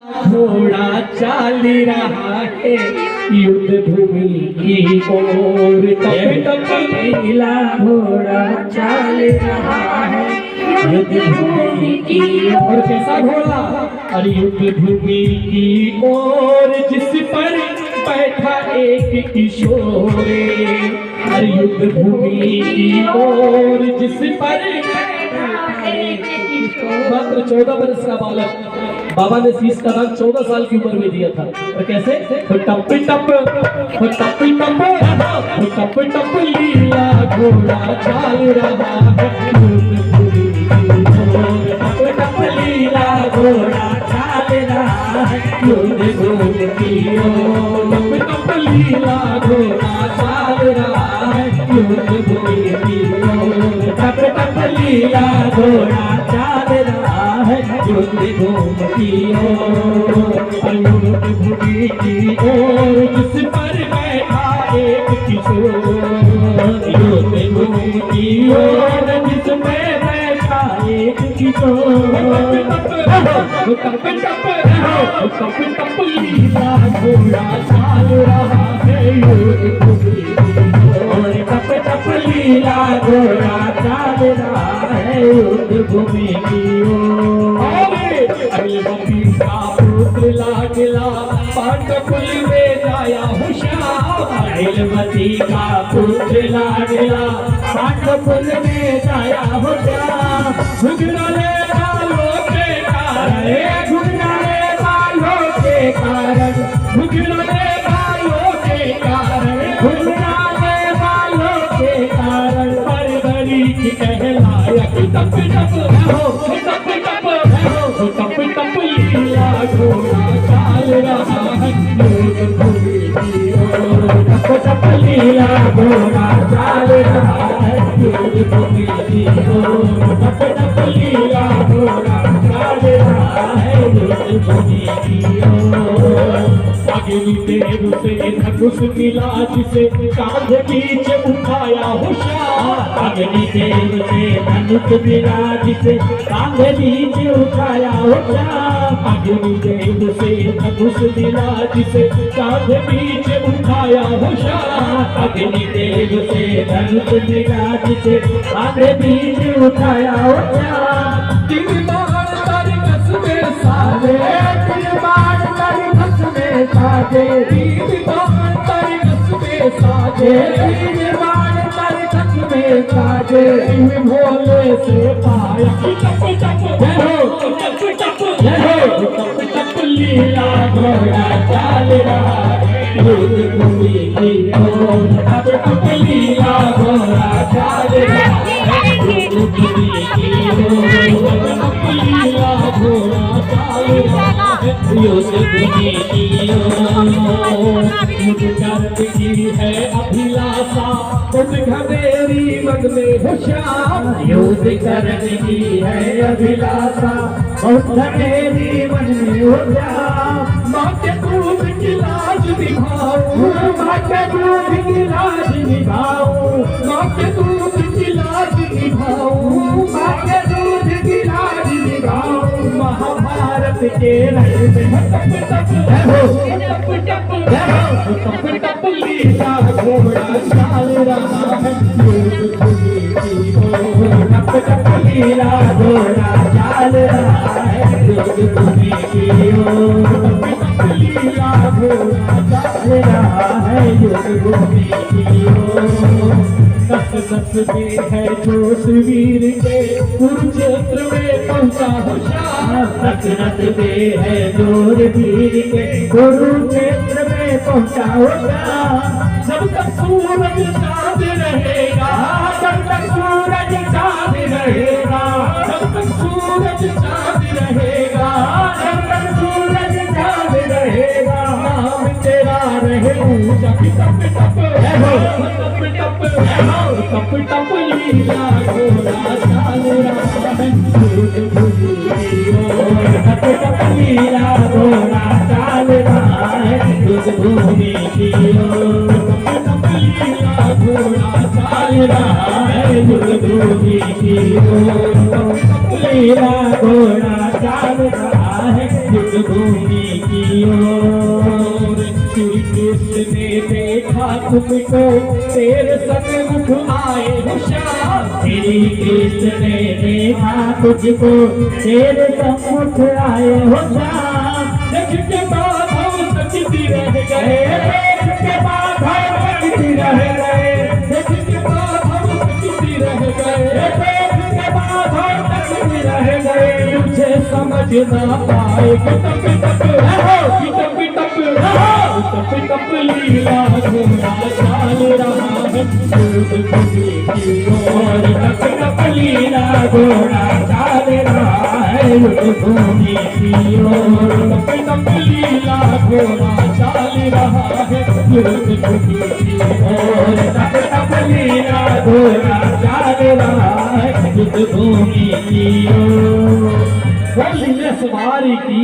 घोड़ा चाल रहा है युद्ध भूमि की ओर। टप टप नीला घोड़ा चाल रहा है युद्ध भूमि की ओर। कैसा घोड़ा? और युद्ध भूमि की ओर जिस पर बैठा एक किशोर। और युद्ध भूमि की ओर जिस पर मात्र 14 वर्ष का बालक बाबा ने शीश का दान 14 साल की उम्र में दिया था। और कैसे? टप टप टप टप लीला घोड़ा चाल रहा है टप टप लीला घोड़ा चाल रहा है युद्ध भूमि की ओर। टप टप लीला घोड़ा चाल रहा है युद्ध भूमि की ओर। टप टप लीला घोड़ा चाल रहा है युद्ध भूमि की ओर। युद्ध भूमि की ओर जिस पर बैठा एक किशोर। युद्ध भूमि की ओर जिस पर बैठा एक किशोर। टप टप लीला घोड़ा चाल रहा है युद्ध भूमि की ओर। टप टप लीला घोड़ा चाल रहा है युद्ध भूमि की ओर। अनिलवती का पुत्र लाडला पांडुपुल में जाया होशियार। अनिलवती का पुत्र लाडला पांडुपुल में जाया होशियार। घुघराले बालों के कारण घुघराले बालों के कारण घुघराले बालों के कारण घुघराले बालों के कारण परवरी की कहलायक टप टप हो टप टप हो टप टप लीला घोड़ा चाल रहा है युद्ध भूमि की ओर। टप टप लीला घोड़ा चाल रहा है युद्ध भूमि की ओर। टप टप लीला घोड़ा चाल रहा है युद्ध भूमि की ओर। अग्निदेव से धनुष मिला जिसे कांध बीच उठाया होशियार। अग्निदेव से धनुष मिला जिसे कांध बीच उठाया होशियार। अग्निदेव से धनुष मिला जिसे कांध बीच उठाया होशियार। अग्निदेव से धनुष मिला जिसे कांध बीच उठाया होशियार। तीन बाण तरकस में साजे तीन बाण तरकस में साजे तीन बाण तरकस में साजे तीन बाण तरकस में साजे। भोले से पाया टप टप टप टप टप लीला घोड़ा चाल रहा है युद्ध भूमि की ओर। टप टप लीला घोड़ा चाल रहा है युद्ध भूमि की ओर। टप लीला घोड़ा चाल रहा है युद्ध भूमि की ओर। युद्ध करने की है अभिलाषा तुम घनेरी मन में होशियार। युद्ध करने की है अभिलाषा बहुत घनेरी मन में होशियार। माँ के दूध की लाज निभाऊं माँ के दूध की लाज निभाऊं माँ के दूध की लाज निभाऊं माँ के दूध की लाज निभाऊं। महाभारत के रण में टप टप लीला घोड़ा चाल रहा है युद्ध भूमि की ओर। टप टप लीला घोड़ा चाल रहा है युद्ध भूमि की ओर। टप टप लीला घोड़ा चाल रहा है युद्ध भूमि की ओर। दस दस में है जोश वीर के कुरुक्षेत्र में पहुंचा होशियार। दस दस में है जोर वीर के कुरुक्षेत्र में पहुंचा होशियार। जब तक सूरज चांद रहेगा जब तक सूरज चांद रहेगा जब तक सूरज चांद रहेगा जब तक सूरज चांद रहेगा नाम तेरा रहे ऊंचा। टप टप टप टप लीला घोड़ा चाल रहा है युद्ध भूमि की ओर। टप टप लीला घोड़ा चाल रहा है युद्ध भूमि की ओर। टप टप लीला घोड़ा चाल रहा है युद्ध भूमि की ओर। लीला घोड़ा चाल रहा है युद्ध भूमि भूमि की ओर। श्री कृष्ण ने देखा तुमको तेरे सन्मुख आए हो श्याम। श्री कृष्ण ने देखा तुझको तेरे सम्मुख आए हो श्याम। देख के माधव सचती रह गए, देख के माधव सचती रह गए, देख के माधव सचती रह गए, देख के माधव सचती रह गए। मुझे समझ ना पाए कि तप तप रहो, कि तप तप रहो, तप तप लीला घोड़ा चाल रहा है युद्ध भूमि की ओर। तप तप लीला घोड़ा चाल रहा है युद्ध भूमि की ओर। तप तप लीला घोड़ा चाल रहा है युद्ध भूमि की ओर। तप तप लीला घोड़ा चाल रहा है युद्ध भूमि की ओर। बोलिए सवारी की